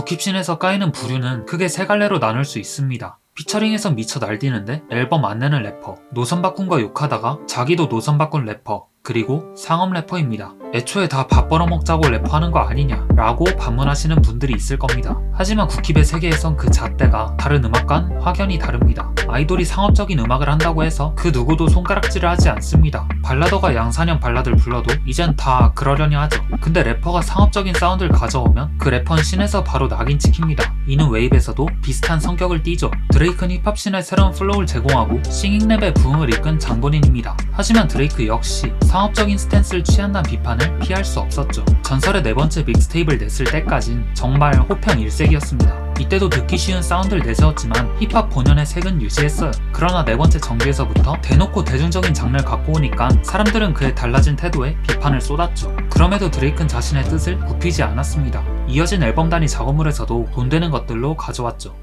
국힙신에서 까이는 부류는 크게 세 갈래로 나눌 수 있습니다. 피처링에선 미쳐 날뛰는데 앨범 안 내는 래퍼, 노선 바꾼 거 욕하다가 자기도 노선 바꾼 래퍼, 그리고 상업 래퍼입니다. 애초에 다 밥 벌어먹자고 래퍼하는 거 아니냐 라고 반문하시는 분들이 있을 겁니다. 하지만 국힙의 세계에선 그 잣대가 다른 음악과는 확연히 다릅니다. 아이돌이 상업적인 음악을 한다고 해서 그 누구도 손가락질을 하지 않습니다. 발라더가 양산형 발라드를 불러도 이젠 다 그러려니 하죠. 근데 래퍼가 상업적인 사운드를 가져오면 그 래퍼는 씬에서 바로 낙인 찍힙니다. 이는 웨이브에서도 비슷한 성격을 띠죠. 드레이크는 힙합씬에 새로운 플로우를 제공하고 싱잉랩의 부흥을 이끈 장본인입니다. 하지만 드레이크 역시 상업적인 스탠스를 취한다는 비판을 피할 수 없었죠. 전설의 네 번째 믹스테이프를 냈을 때까진 정말 호평일색이었습니다. 이때도 듣기 쉬운 사운드를 내세웠지만 힙합 본연의 색은 유지했어요. 그러나 네 번째 정규에서부터 대놓고 대중적인 장르를 갖고 오니까 사람들은 그의 달라진 태도에 비판을 쏟았죠. 그럼에도 드레이크는 자신의 뜻을 굽히지 않았습니다. 이어진 앨범 단위 작업물에서도 돈 되는 것들로 가져왔죠.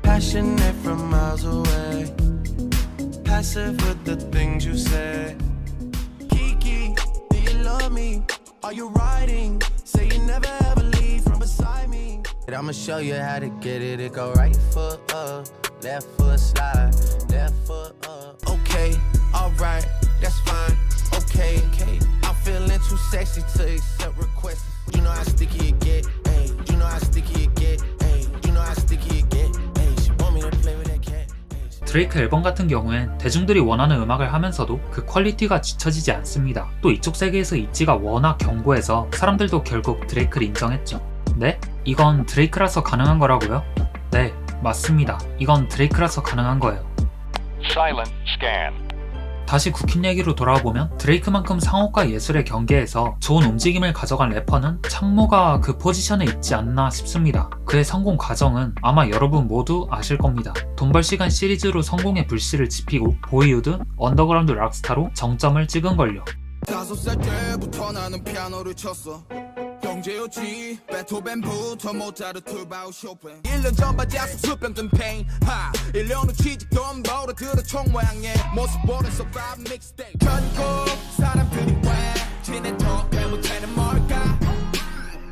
I'ma show you how to get it. It go right foot up, left foot slide, left foot up. Okay, alright, that's fine. Okay, I'm feeling too sexy to accept requests. You know how sticky it get, ayy. You know how sticky it get, ayy. You know how sticky it get, ayy. She want me to play with that cat. 드레이크 앨범 같은 경우엔 대중들이 원하는 음악을 하면서도 그 퀄리티가 뒤처지지 않습니다. 또 이쪽 세계에서 입지가 워낙 견고해서 사람들도 결국 드레이크를 인정했죠. 네? 이건 드레이크라서 가능한 거라고요? 네, 맞습니다. 이건 드레이크라서 가능한 거예요. Silent scan. 다시 국힙 얘기로 돌아보면 드레이크만큼 상업과 예술의 경계에서 좋은 움직임을 가져간 래퍼는 창모가 그 포지션에 있지 않나 싶습니다. 그의 성공 과정은 아마 여러분 모두 아실 겁니다. 돈벌 시간 시리즈로 성공의 불씨를 지피고 보이우드, 언더그라운드 락스타로 정점을 찍은걸요. 5살 때부터 나는 피아노를 쳤어. 경제였지 베토벤부터 모차르트 바우쇼펜 1년 전 바지에서 수병 든 페인 1년 후 취직 돈 벌어 들어 총 모양의 모습 보는 소감 믹스테이프 결국 사람들이 왜 지네 덕에 못하는 뭘까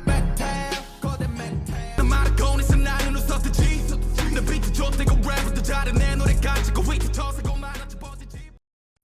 멘탈 거대 멘탈 말하고 있어 나는 웃었지 내 비트 좋대고 랩도 잘해 내 노래 가지고 위트 터세고 많았지 버티지.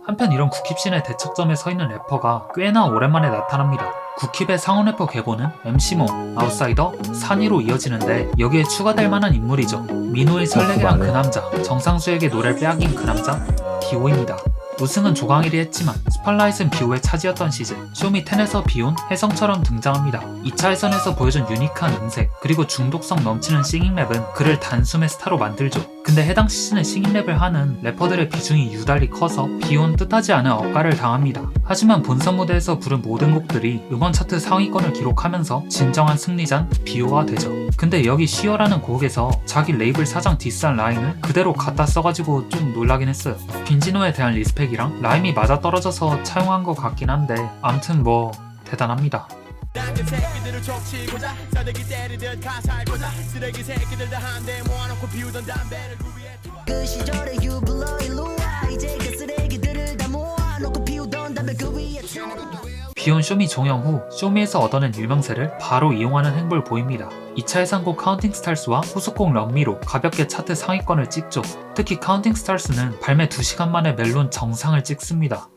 한편 이런 국힙씬의 대척점에 서 있는 래퍼가 꽤나 오랜만에 나타납니다. 국힙의 상원 래퍼 계보는 MC모, 아웃사이더, 산이로 이어지는데 여기에 추가될 만한 인물이죠. 민호의 설레게 한 그 남자, 정상수에게 노래를 빼앗긴 그 남자, 비오입니다. 우승은 조광일이 했지만 스팟라이트는 비오의 차지였던 시즌, 쇼미 10에서 비온 혜성처럼 등장합니다. 2차 예선에서 보여준 유니크한 음색, 그리고 중독성 넘치는 싱잉랩은 그를 단숨에 스타로 만들죠. 근데 해당 시즌에 싱잉랩을 하는 래퍼들의 비중이 유달리 커서 비온 뜻하지 않은 억가를 당합니다. 하지만 본선 무대에서 부른 모든 곡들이 음원 차트 상위권을 기록하면서 진정한 승리자는 비오가 되죠. 근데 여기 쉬어라는 곡에서 자기 레이블 사장 디스한 라인을 그대로 갖다 써가지고 좀 놀라긴 했어요. 빈지노에 대한 리스펙이랑 라임이 맞아떨어져서 차용한 것 같긴 한데 암튼 뭐 대단합니다. 당근 새끼들을 족치고자 사대기 때리듯 가살고자 쓰레기 새끼들 다 한대 모아놓고 피우던 담배를 구비해 그 시절의 유블러 일로와 이제 그 쓰레기들을 다 모아놓고 피우던 담배 그 위에 비온 쇼미 종영 후 쇼미에서 얻어낸 유명세를 바로 이용하는 행보를 보입니다. 2차 예상곡 카운팅 스타일스와 후속곡 럼미로 가볍게 차트 상위권을 찍죠. 특히 카운팅 스타일스는 발매 2시간 만에 멜론 정상을 찍습니다.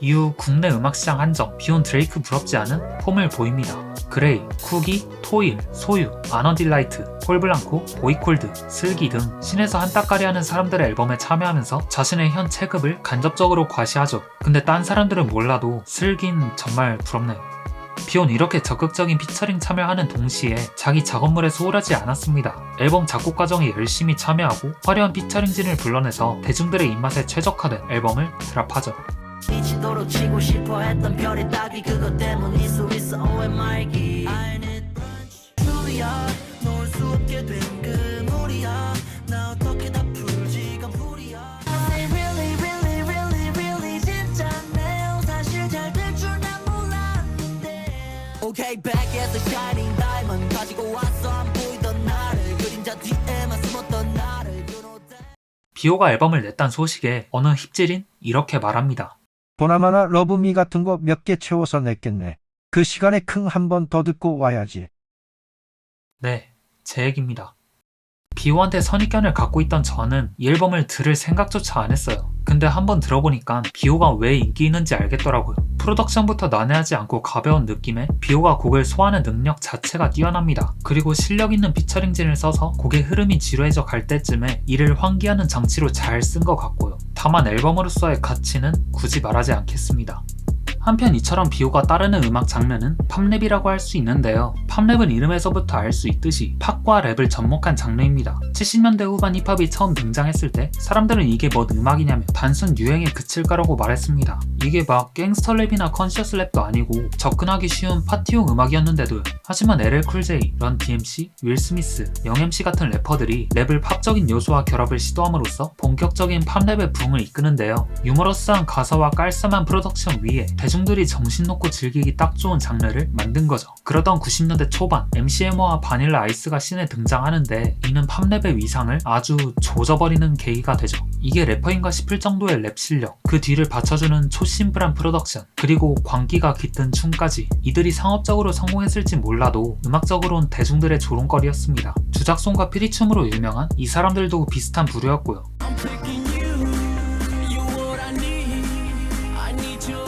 이후 국내 음악시장 한정, 비온 드레이크 부럽지 않은 폼을 보입니다. 그레이, 쿠기, 토일, 소유, 아너딜라이트, 폴블랑코, 보이콜드, 슬기 등 신에서 한따까리 하는 사람들의 앨범에 참여하면서 자신의 현 체급을 간접적으로 과시하죠. 근데 딴 사람들은 몰라도 슬긴 정말 부럽네요. 비온 이렇게 적극적인 피처링 참여하는 동시에 자기 작업물에 소홀하지 않았습니다. 앨범 작곡 과정에 열심히 참여하고 화려한 피처링진을 불러내서 대중들의 입맛에 최적화된 앨범을 드랍하죠. 미치도록 치고 싶어 했던 별의 따귀 그것 때문일 수 있어 OMR기 I need brunch 주야 놓을 수 없게 된 그물이야 나 어떻게 다 풀지가 불이야 Really really really really 진짜 내용 사실 잘 될 줄 난 몰랐는데 Okay back as a shining diamond 가지고 왔어 안 보이던 나를 그림자 뒤에만 숨었던 나 비오가 앨범을 냈단 소식에 어느 힙질인 이렇게 말합니다. 보나마나 러브미 같은 거 몇 개 채워서 냈겠네. 그 시간에 킁 한 번 더 듣고 와야지. 네, 제 얘기입니다. 비오한테 선입견을 갖고 있던 저는 이 앨범을 들을 생각조차 안 했어요. 근데 한번 들어보니까 비오가 왜 인기 있는지 알겠더라고요. 프로덕션부터 난해하지 않고 가벼운 느낌에 비오가 곡을 소화하는 능력 자체가 뛰어납니다. 그리고 실력 있는 피처링진을 써서 곡의 흐름이 지루해져 갈 때쯤에 이를 환기하는 장치로 잘 쓴 것 같고요. 다만 앨범으로서의 가치는 굳이 말하지 않겠습니다. 한편 이처럼 비오가 따르는 음악 장르는 팝랩이라고 할 수 있는데요. 팝랩은 이름에서부터 알 수 있듯이 팝과 랩을 접목한 장르입니다. 70년대 후반 힙합이 처음 등장했을 때 사람들은 이게 뭔 음악이냐며 단순 유행에 그칠까라고 말했습니다. 이게 막 갱스터 랩이나 컨셔스 랩도 아니고 접근하기 쉬운 파티용 음악이었는데도요. 하지만 LL 쿨 J, 런 DMC, 윌 스미스, 영 MC 같은 래퍼들이 랩을 팝적인 요소와 결합을 시도함으로써 본격적인 팝랩의 붕을 이끄는데요. 유머러스한 가사와 깔쌈한 프로덕션 위에 대중들이 정신 놓고 즐기기 딱 좋은 장르를 만든 거죠. 그러던 90년대 초반 MCMO와 바닐라 아이스가 씬에 등장하는데 이는 팝랩의 위상을 아주 조져버리는 계기가 되죠. 이게 래퍼인가 싶을 정도의 랩 실력, 그 뒤를 받쳐주는 초심플한 프로덕션, 그리고 광기가 깃든 춤까지 이들이 상업적으로 성공했을지 몰라도 음악적으로는 대중들의 조롱거리였습니다. 주작송과 피리춤으로 유명한 이 사람들도 비슷한 부류였고요. I'm picking you, you what I need. I need you.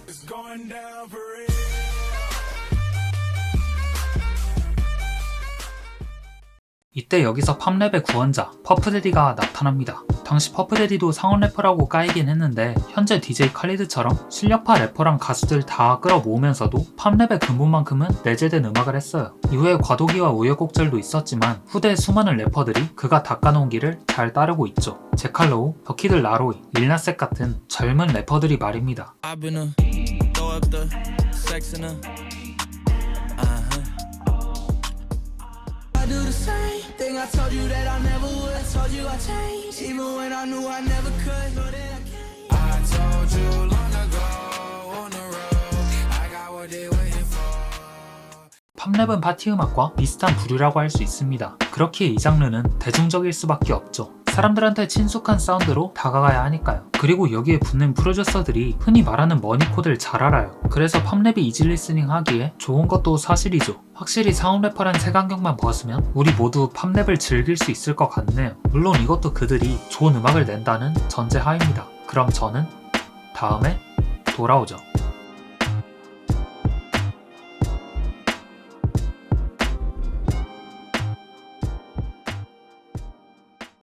It's going down for real. 이때 여기서 팝랩의 구원자 퍼프데디가 나타납니다. 당시 퍼프데디도 상업 래퍼라고 까이긴 했는데 현재 DJ 칼리드처럼 실력파 래퍼랑 가수들 다 끌어모으면서도 팝랩의 근본만큼은 내재된 음악을 했어요. 이후에 과도기와 우여곡절도 있었지만 후대 수많은 래퍼들이 그가 닦아놓은 길을 잘 따르고 있죠. 제칼로우, 더키들 라로이, 릴나셋 같은 젊은 래퍼들이 말입니다. I've been a throw up the sex in a I do the same thing I told you that I never would. I told you I changed even when I knew I never could. Know that I can't. I told you long ago on the road I got what they waiting for. 팝랩은 파티 음악과 비슷한 부류라고 할 수 있습니다. 그렇기에 이 장르는 대중적일 수밖에 없죠. 사람들한테 친숙한 사운드로 다가가야 하니까요. 그리고 여기에 붙는 프로듀서들이 흔히 말하는 머니코드를 잘 알아요. 그래서 팝랩이 이지 리스닝 하기에 좋은 것도 사실이죠. 확실히 상업 래퍼란 색안경만 벗으면 우리 모두 팝랩을 즐길 수 있을 것 같네요. 물론 이것도 그들이 좋은 음악을 낸다는 전제하입니다. 그럼 저는 다음에 돌아오죠.